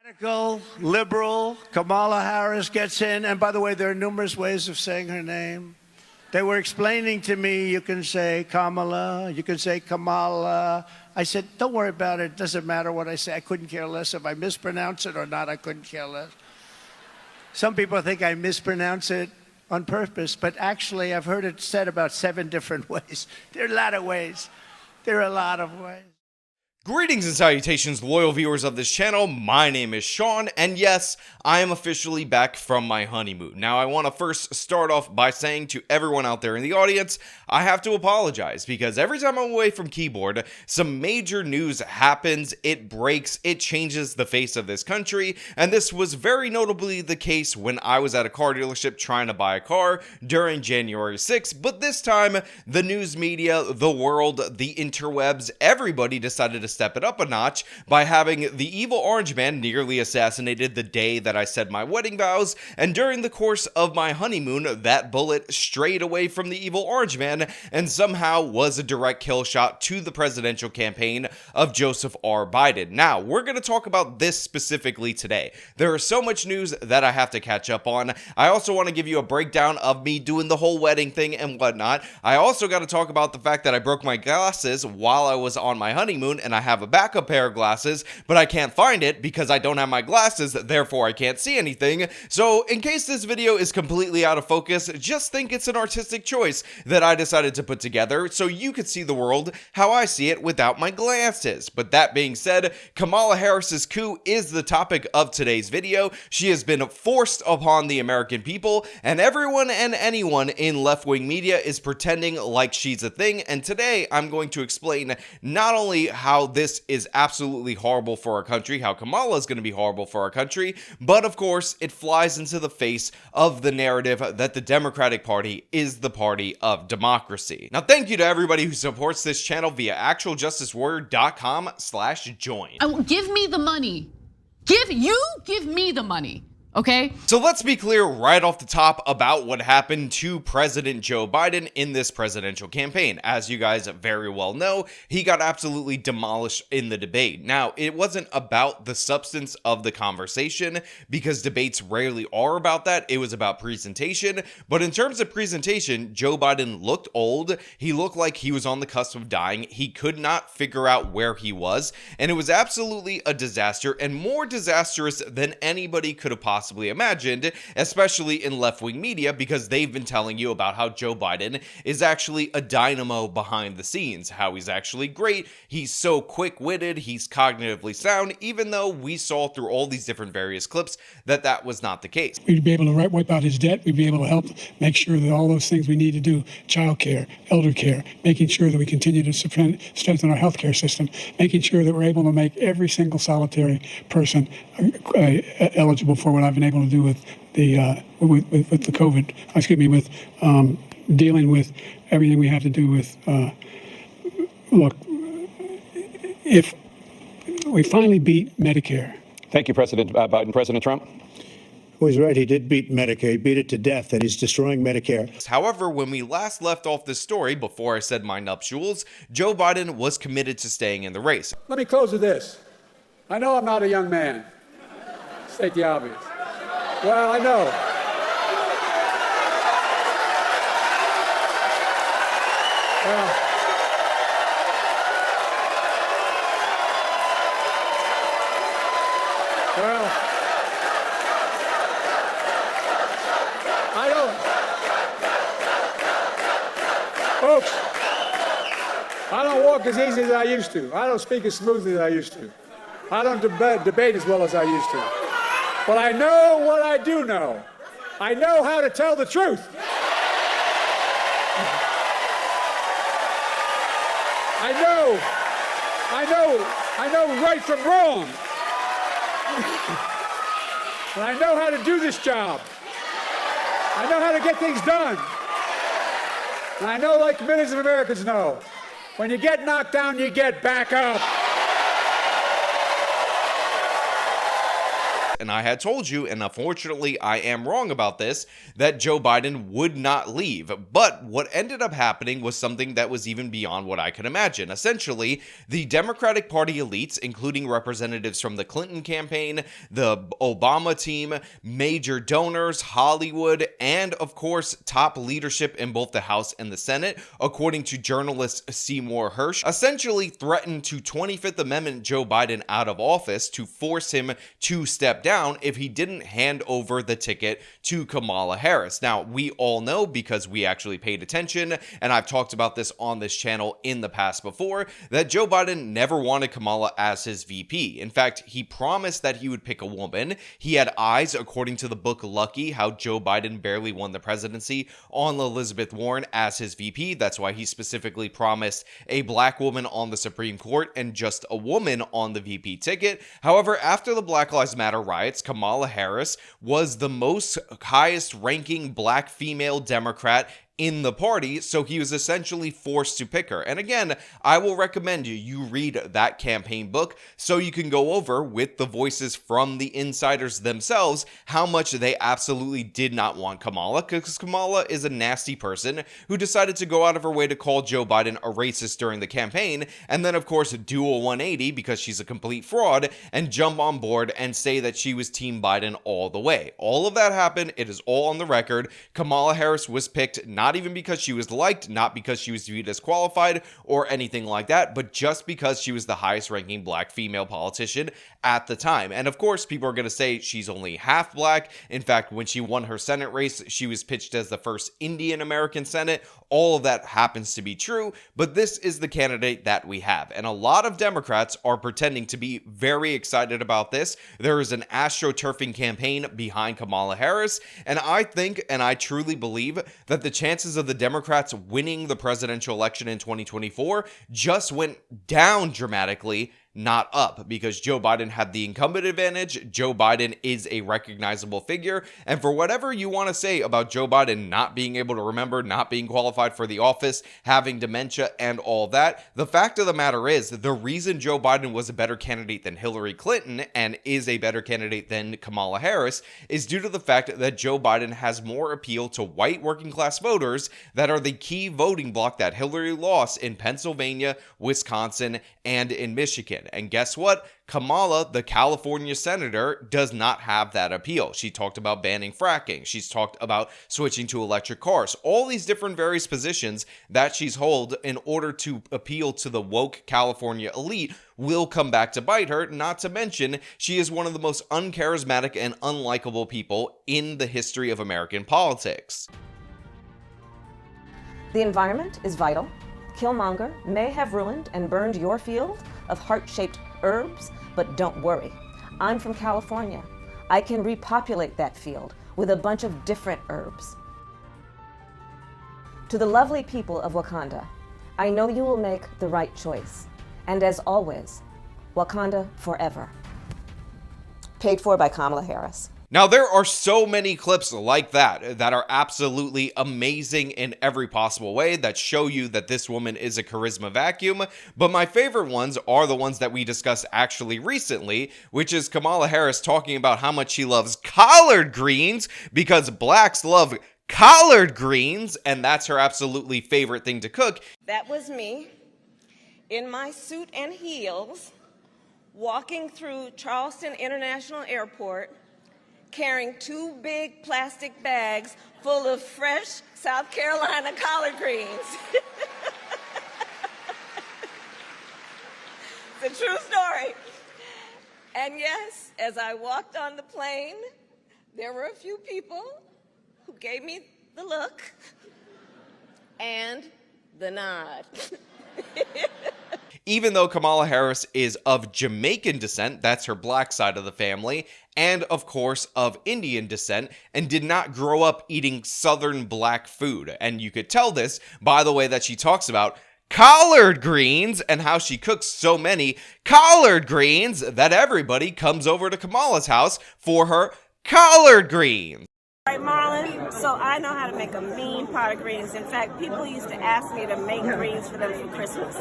Radical, liberal, Kamala Harris gets in. And by the way, there are numerous ways of saying her name. They were explaining to me, you can say Kamala, you can say Kamala. I said, don't worry about it. It doesn't matter what I say. I couldn't care less. If I mispronounce it or not, I couldn't care less. Some people think I mispronounce it on purpose, but actually I've heard it said about 7 different ways. There are a lot of ways. There are a lot of ways. Greetings and salutations, loyal viewers of this channel. My name is Sean, and yes, I am officially back from my honeymoon. Now, I want to first start off by saying to everyone out there in the audience, I have to apologize, because every time I'm away from keyboard, some major news happens, it breaks, it changes the face of this country, and this was very notably the case when I was at a car dealership trying to buy a car during January 6th, but this time, the news media, the world, the interwebs, everybody decided to step it up a notch by having the evil orange man nearly assassinated the day that I said my wedding vows, and during the course of my honeymoon, that bullet strayed away from the evil orange man and somehow was a direct kill shot to the presidential campaign of Joseph R. Biden. Now, we're going to talk about this specifically today. There is so much news that I have to catch up on. I also want to give you a breakdown of me doing the whole wedding thing and whatnot. I also got to talk about the fact that I broke my glasses while I was on my honeymoon, and I have a backup pair of glasses, but I can't find it because I don't have my glasses, therefore I can't see anything. So in case this video is completely out of focus, just think it's an artistic choice that I decided to put together so you could see the world how I see it without my glasses. But that being said, Kamala Harris's coup is the topic of today's video. She has been forced upon the American people, and everyone and anyone in left-wing media is pretending like she's a thing, and today I'm going to explain not only how this is absolutely horrible for our country, how Kamala is going to be horrible for our country, but of course it flies into the face of the narrative that the Democratic Party is the party of democracy. Now, thank you to everybody who supports this channel via actualjusticewarrior.com/join. Give me the money. Give me the money. Okay. So let's be clear right off the top about what happened to President Joe Biden in this presidential campaign. As you guys very well know, he got absolutely demolished in the debate. Now, it wasn't about the substance of the conversation, because debates rarely are about that. It was about presentation. But in terms of presentation, Joe Biden looked old. He looked like he was on the cusp of dying. He could not figure out where he was. And it was absolutely a disaster, and more disastrous than anybody could have possibly imagined, especially in left-wing media, because they've been telling you about how Joe Biden is actually a dynamo behind the scenes, how he's actually great, he's so quick-witted, he's cognitively sound, even though we saw through all these different various clips that that was not the case. We'd be able to wipe out his debt. We'd be able to help make sure that all those things we need to do, child care, elder care, making sure that we continue to strengthen our healthcare system, making sure that we're able to make every single solitary person eligible for what I've been able to do with the with the COVID. With dealing with everything we have to do with. Look, if we finally beat Medicare. Thank you, President Biden. President Trump? Well, he's right. He did beat Medicare. He beat it to death, and he's destroying Medicare. However, when we last left off this story, before I said my nuptials, Joe Biden was committed to staying in the race. Let me close with this. I know I'm not a young man. State the obvious. Well, I know. Well, I don't. Folks, I don't walk as easy as I used to. I don't speak as smoothly as I used to. I don't debate as well as I used to. But I know what I do know. I know how to tell the truth. I know right from wrong. And I know how to do this job. I know how to get things done. And I know, like millions of Americans know, when you get knocked down, you get back up. and I had told you, and unfortunately I am wrong about this, that Joe Biden would not leave. But what ended up happening was something that was even beyond what I could imagine. Essentially, the Democratic Party elites, including representatives from the Clinton campaign, the Obama team, major donors, Hollywood, and of course, top leadership in both the House and the Senate, according to journalist Seymour Hersh, essentially threatened to 25th Amendment Joe Biden out of office to force him to step down if he didn't hand over the ticket to Kamala Harris. Now, we all know, because we actually paid attention, and I've talked about this on this channel in the past before, that Joe Biden never wanted Kamala as his VP. In fact, he promised that he would pick a woman. He had eyes, according to the book Lucky, how Joe Biden barely won the presidency, on Elizabeth Warren as his VP. That's why he specifically promised a black woman on the Supreme Court and just a woman on the VP ticket. However, after the Black Lives Matter riots, Kamala Harris was the most highest ranking black female Democrat in the party, so he was essentially forced to pick her. And again, I will recommend you read that campaign book so you can go over with the voices from the insiders themselves how much they absolutely did not want Kamala, because Kamala is a nasty person who decided to go out of her way to call Joe Biden a racist during the campaign, and then of course do a 180 because she's a complete fraud and jump on board and say that she was Team Biden all the way. All of that happened. It is all on the record. Kamala Harris was picked not even because she was liked, not because she was viewed as qualified or anything like that, but just because she was the highest ranking black female politician at the time. And of course, people are going to say she's only half black. In fact, when she won her Senate race, she was pitched as the first Indian American Senate. All of that happens to be true, but this is the candidate that we have. And a lot of Democrats are pretending to be very excited about this. There is an astroturfing campaign behind Kamala Harris, and I think, and I truly believe, that the chances of the Democrats winning the presidential election in 2024 just went down dramatically, not up, because Joe Biden had the incumbent advantage. Joe Biden is a recognizable figure, and for whatever you want to say about Joe Biden not being able to remember, not being qualified for the office, having dementia, and all that, the fact of the matter is the reason Joe Biden was a better candidate than Hillary Clinton and is a better candidate than Kamala Harris is due to the fact that Joe Biden has more appeal to white working class voters that are the key voting bloc that Hillary lost in Pennsylvania, Wisconsin, and in Michigan. And guess what? Kamala, the California senator, does not have that appeal. She talked about banning fracking. She's talked about switching to electric cars. All these different various positions that she's held in order to appeal to the woke California elite will come back to bite her. Not to mention, she is one of the most uncharismatic and unlikable people in the history of American politics. The environment is vital. Killmonger may have ruined and burned your field of heart-shaped herbs, but don't worry. I'm from California. I can repopulate that field with a bunch of different herbs. To the lovely people of Wakanda, I know you will make the right choice. And as always, Wakanda forever. Paid for by Kamala Harris. Now, there are so many clips like that are absolutely amazing in every possible way that show you that this woman is a charisma vacuum, but my favorite ones are the ones that we discussed actually recently, which is Kamala Harris talking about how much she loves collard greens because blacks love collard greens, and that's her absolutely favorite thing to cook. That was me in my suit and heels walking through Charleston International Airport carrying 2 big plastic bags full of fresh South Carolina collard greens. It's a true story. And yes, as I walked on the plane, there were a few people who gave me the look and the nod. Even though Kamala Harris is of Jamaican descent, that's her black side of the family, and of course of Indian descent, and did not grow up eating Southern black food. And you could tell this by the way that she talks about collard greens and how she cooks so many collard greens that everybody comes over to Kamala's house for her collard greens. Right, Marlon, so I know how to make a mean pot of greens. In fact, people used to ask me to make greens for them for Christmas.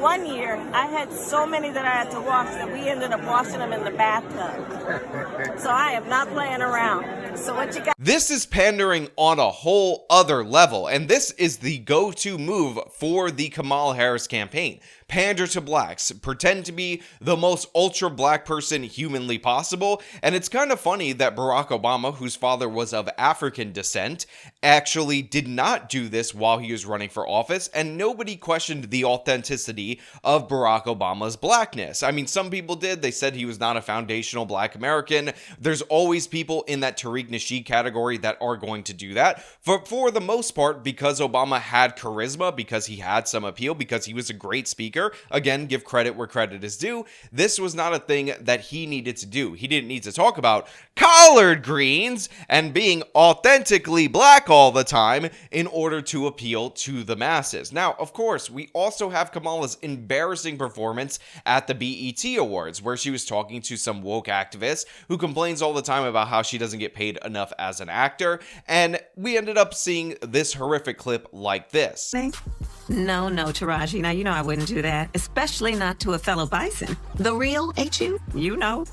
One year, I had so many that I had to wash that we ended up washing them in the bathtub. so I am not playing around. So what you got? This is pandering on a whole other level, and this is the go-to move for the Kamala Harris campaign. Pander to blacks, pretend to be the most ultra-black person humanly possible, and it's kind of funny that Barack Obama, whose father was of African descent, actually did not do this while he was running for office, and nobody questioned the authenticity of Barack Obama's blackness. I mean, some people did. They said he was not a foundational black American. There's always people in that Tariq Nasheed category that are going to do that. But for the most part, because Obama had charisma, because he had some appeal, because he was a great speaker, again, give credit where credit is due, this was not a thing that he needed to do. He didn't need to talk about collard greens and being authentically black all the time in order to appeal to the masses. Now, of course, we also have Kamala's embarrassing performance at the BET Awards, where she was talking to some woke activist who complains all the time about how she doesn't get paid enough as an actor, and we ended up seeing this horrific clip like this. No, Taraji. Now, you know I wouldn't do that, especially not to a fellow bison. The real, ain't you? You know.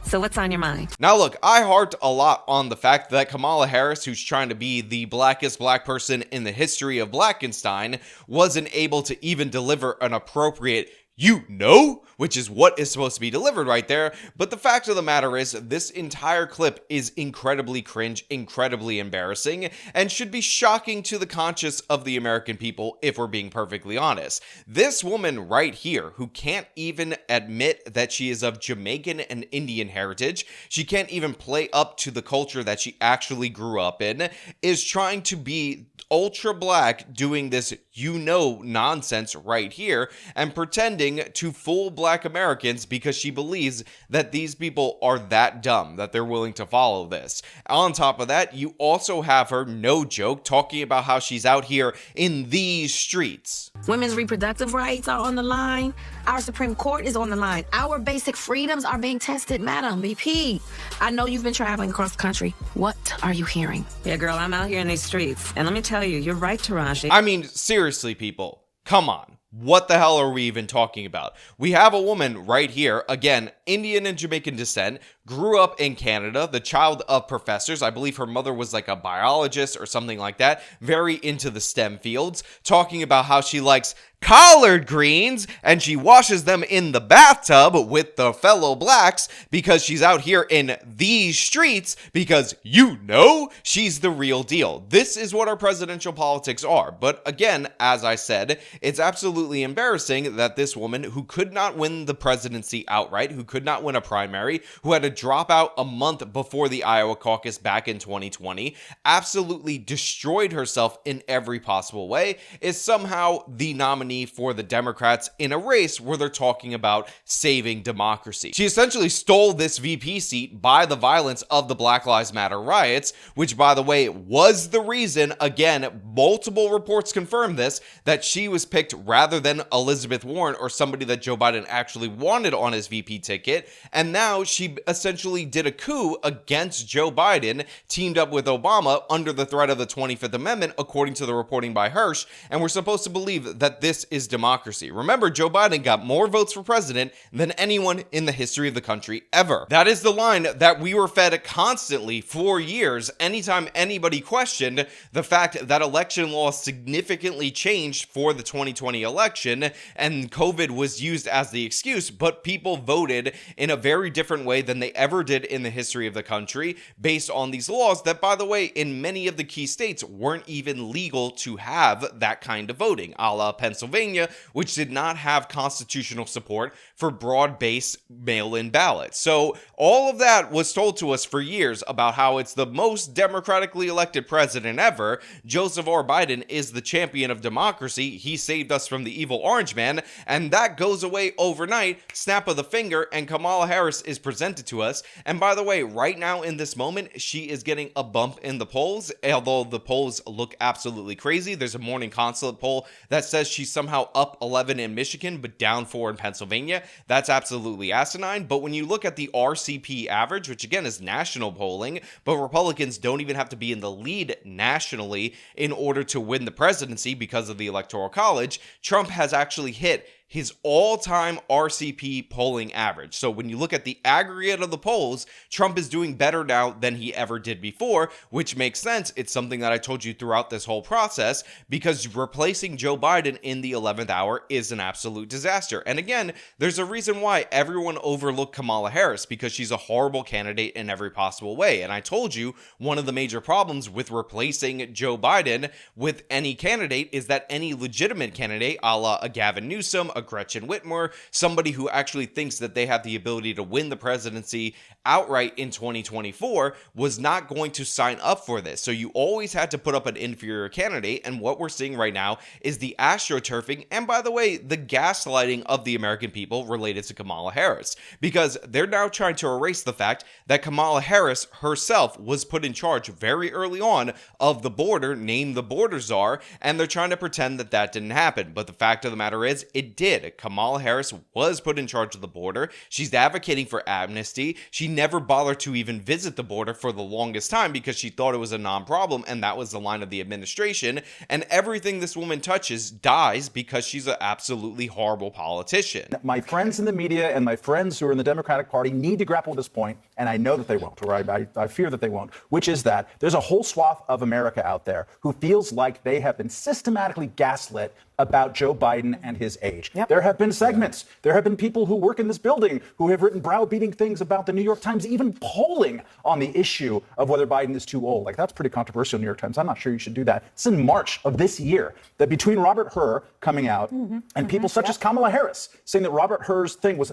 So what's on your mind? Now look, I harped a lot on the fact that Kamala Harris, who's trying to be the blackest black person in the history of Blackenstein, wasn't able to even deliver an appropriate "you know," which is what is supposed to be delivered right there. But the fact of the matter is, this entire clip is incredibly cringe, incredibly embarrassing, and should be shocking to the conscience of the American people, if we're being perfectly honest. This woman right here, who can't even admit that she is of Jamaican and Indian heritage, she can't even play up to the culture that she actually grew up in, is trying to be ultra black, doing this "you know" nonsense right here, and pretending to fool black Americans because she believes that these people are that dumb that they're willing to follow this. On top of that, you also have her, no joke, talking about how she's out here in these streets. Women's reproductive rights are on the line. Our Supreme Court is on the line. Our basic freedoms are being tested, Madam VP. I know you've been traveling across the country. What are you hearing? Yeah, girl, I'm out here in these streets. And let me tell you, you're right, Taraji. I mean, seriously, people, come on. What the hell are we even talking about? We have a woman right here, again, Indian and Jamaican descent, grew up in Canada, the child of professors. I believe her mother was like a biologist or something like that, very into the STEM fields, talking about how she likes collard greens and she washes them in the bathtub with the fellow blacks because she's out here in these streets because, you know, she's the real deal. This is what our presidential politics are. But again, as I said, it's absolutely embarrassing that this woman, who could not win the presidency outright, who could not win a primary, who had to drop out a month before the Iowa caucus back in 2020, absolutely destroyed herself in every possible way, is somehow the nominee for the Democrats in a race where they're talking about saving democracy. She essentially stole this VP seat by the violence of the Black Lives Matter riots, which, by the way, was the reason, again, multiple reports confirm this, that she was picked rather than Elizabeth Warren or somebody that Joe Biden actually wanted on his VP ticket. And now she essentially did a coup against Joe Biden, teamed up with Obama under the threat of the 25th Amendment, according to the reporting by Hirsch. And we're supposed to believe that this is democracy. Remember, Joe Biden got more votes for president than anyone in the history of the country ever. That is the line that we were fed constantly for years anytime anybody questioned the fact that election law significantly changed for the 2020 election and COVID was used as the excuse, but people voted in a very different way than they ever did in the history of the country based on these laws that, by the way, in many of the key states weren't even legal to have that kind of voting, a la Pennsylvania, which did not have constitutional support for broad-based mail-in ballots. So all of that was told to us for years about how it's the most democratically elected president ever. Joseph R. Biden is the champion of democracy. He saved us from the evil orange man, and that goes away overnight, snap of the finger, and Kamala Harris is presented to us. And by the way, right now in this moment, she is getting a bump in the polls, although the polls look absolutely crazy. There's a Morning Consulate poll that says she's somehow up 11 in Michigan, but down 4 in Pennsylvania. That's absolutely asinine. But when you look at the RCP average, which again is national polling, but Republicans don't even have to be in the lead nationally in order to win the presidency because of the Electoral College, Trump has actually hit his all-time RCP polling average. So when you look at the aggregate of the polls, Trump is doing better now than he ever did before, which makes sense. It's something that I told you throughout this whole process, because replacing Joe Biden in the 11th hour is an absolute disaster. And again, there's a reason why everyone overlooked Kamala Harris, because she's a horrible candidate in every possible way. And I told you one of the major problems with replacing Joe Biden with any candidate is that any legitimate candidate, a la a Gavin Newsom, a Gretchen Whitmer, somebody who actually thinks that they have the ability to win the presidency outright in 2024, was not going to sign up for this. So you always had to put up an inferior candidate, and what we're seeing right now is the astroturfing, and by the way, the gaslighting of the American people related to Kamala Harris, because they're now trying to erase the fact that Kamala Harris herself was put in charge very early on of the border, named the border czar, and they're trying to pretend that that didn't happen. But the fact of the matter is, it did. Kamala Harris was put in charge of the border. She's advocating for amnesty. She never bothered to even visit the border for the longest time because she thought it was a non-problem, and that was the line of the administration. And everything this woman touches dies because she's an absolutely horrible politician. My friends in the media and my friends who are in the Democratic Party need to grapple with this point, and I know that they won't, or I fear that they won't, which is that there's a whole swath of America out there who feels like they have been systematically gaslit about Joe Biden and his age. Yep. There have been segments. There have been people who work in this building who have written browbeating things about the New York Times, even polling on the issue of whether Biden is too old. Like, that's pretty controversial, New York Times. I'm not sure you should do that. It's in March of this year that between Robert Hur coming out and people such as Kamala Harris saying that Robert Hur's thing was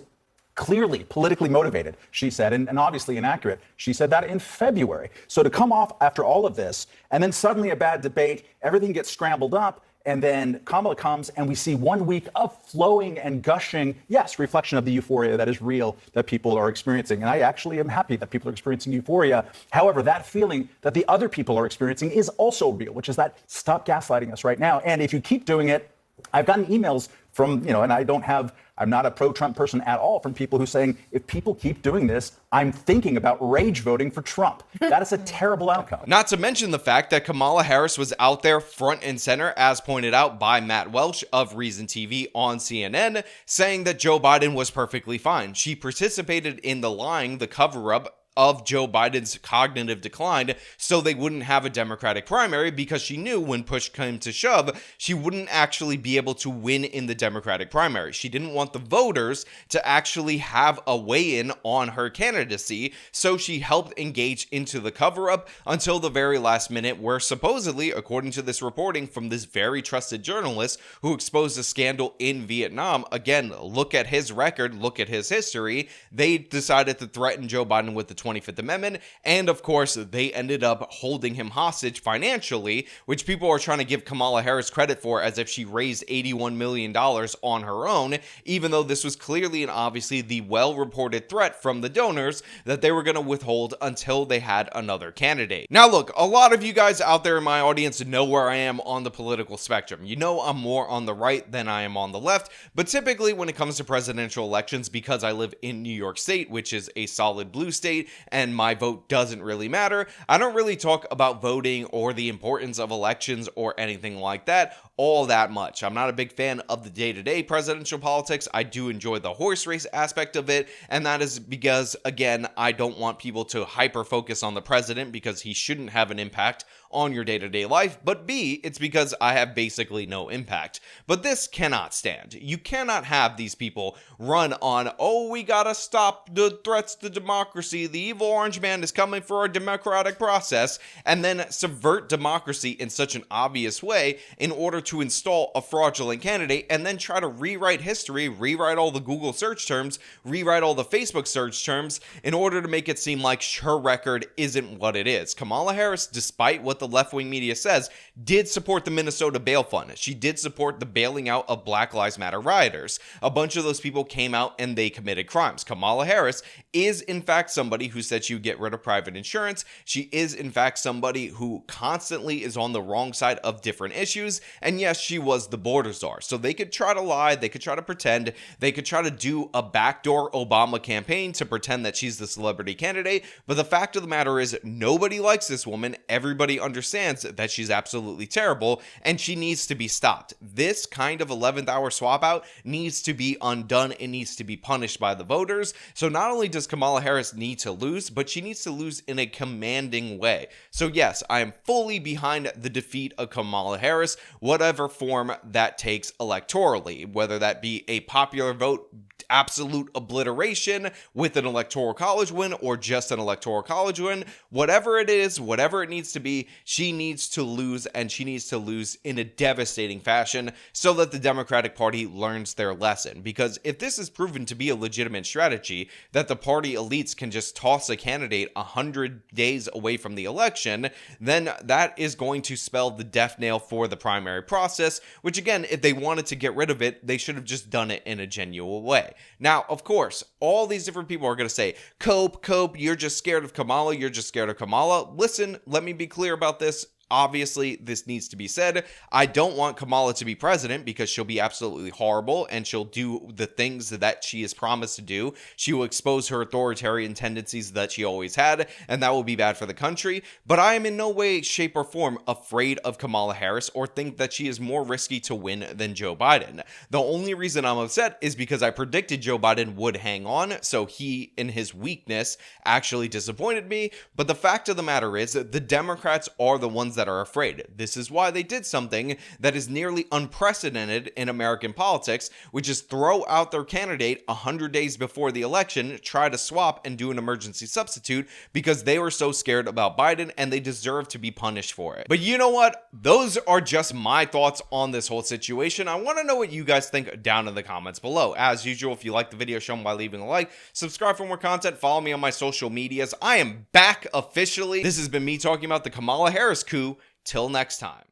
clearly politically motivated, she said, and obviously inaccurate. She said that in February. So to come off after all of this, and then suddenly a bad debate, everything gets scrambled up, and then Kamala comes, and we see 1 week of flowing and gushing, yes, reflection of the euphoria that is real that people are experiencing. And I actually am happy that people are experiencing euphoria. However, that feeling that the other people are experiencing is also real, which is that stop gaslighting us right now. And if you keep doing it, I've gotten emails from, and I'm not a pro-Trump person at all, from people who are saying, if people keep doing this, I'm thinking about rage voting for Trump. That is a terrible outcome. Not to mention the fact that Kamala Harris was out there front and center, as pointed out by Matt Welch of Reason TV on CNN, saying that Joe Biden was perfectly fine. She participated in the lying, the cover-up of Joe Biden's cognitive decline, so they wouldn't have a Democratic primary, because she knew when push came to shove, she wouldn't actually be able to win in the Democratic primary. She didn't want the voters to actually have a weigh-in on her candidacy, so she helped engage into the cover-up until the very last minute, where supposedly, according to this reporting from this very trusted journalist who exposed a scandal in Vietnam, again, look at his record, look at his history, they decided to threaten Joe Biden with the 25th Amendment, and of course they ended up holding him hostage financially, which people are trying to give Kamala Harris credit for as if she raised $81 million on her own, even though this was clearly and obviously the well-reported threat from the donors that they were going to withhold until they had another candidate. Now look, a lot of you guys out there in my audience know where I am on the political spectrum. You know I'm more on the right than I am on the left, but typically when it comes to presidential elections, because I live in New York State, which is a solid blue state, and my vote doesn't really matter, I don't really talk about voting or the importance of elections or anything like that all that much. I'm not a big fan of the day-to-day presidential politics. I do enjoy the horse race aspect of it, and that is because, again, I don't want people to hyper-focus on the president because he shouldn't have an impact on your day-to-day life, but B, it's because I have basically no impact. But this cannot stand. You cannot have these people run on, oh, we gotta stop the threats to democracy, the evil orange man is coming for our democratic process, and then subvert democracy in such an obvious way in order to install a fraudulent candidate, and then try to rewrite history, rewrite all the Google search terms, rewrite all the Facebook search terms, in order to make it seem like her record isn't what it is. Kamala Harris, despite what the left-wing media says, did support the Minnesota bail fund. She did support the bailing out of Black Lives Matter rioters. A bunch of those people came out and they committed crimes. Kamala Harris is, in fact, somebody somebody who said she would get rid of private insurance. She is, in fact, somebody who constantly is on the wrong side of different issues. And yes, she was the border czar. So they could try to lie, they could try to pretend, they could try to do a backdoor Obama campaign to pretend that she's the celebrity candidate. But the fact of the matter is, nobody likes this woman. Everybody understands that she's absolutely terrible and she needs to be stopped. This kind of 11th hour swap out needs to be undone. It needs to be punished by the voters. So not only does Kamala Harris need to lose, but she needs to lose in a commanding way. So yes, I am fully behind the defeat of Kamala Harris, whatever form that takes electorally, whether that be a popular vote, absolute obliteration with an electoral college win, or just an electoral college win. Whatever it is, whatever it needs to be, she needs to lose, and she needs to lose in a devastating fashion so that the Democratic Party learns their lesson. Because if this is proven to be a legitimate strategy, that the party elites can just toss a candidate 100 days away from the election, then that is going to spell the death nail for the primary process, which again, if they wanted to get rid of it, they should have just done it in a genuine way. Now, of course, all these different people are going to say, Cope, you're just scared of Kamala, you're just scared of Kamala. Listen, let me be clear about this. Obviously, this needs to be said. I don't want Kamala to be president because she'll be absolutely horrible and she'll do the things that she is promised to do. She will expose her authoritarian tendencies that she always had, and that will be bad for the country. But I am in no way, shape, or form afraid of Kamala Harris or think that she is more risky to win than Joe Biden. The only reason I'm upset is because I predicted Joe Biden would hang on, so he, in his weakness, actually disappointed me. But the fact of the matter is that the Democrats are the ones that are afraid. This is why they did something that is nearly unprecedented in American politics, which is throw out their candidate 100 days before the election, try to swap and do an emergency substitute because they were so scared about Biden and they deserve to be punished for it. But you know what? Those are just my thoughts on this whole situation. I want to know what you guys think down in the comments below. As usual, if you like the video, show them by leaving a like, subscribe for more content, follow me on my social medias. I am back officially. This has been me talking about the Kamala Harris coup. Till next time.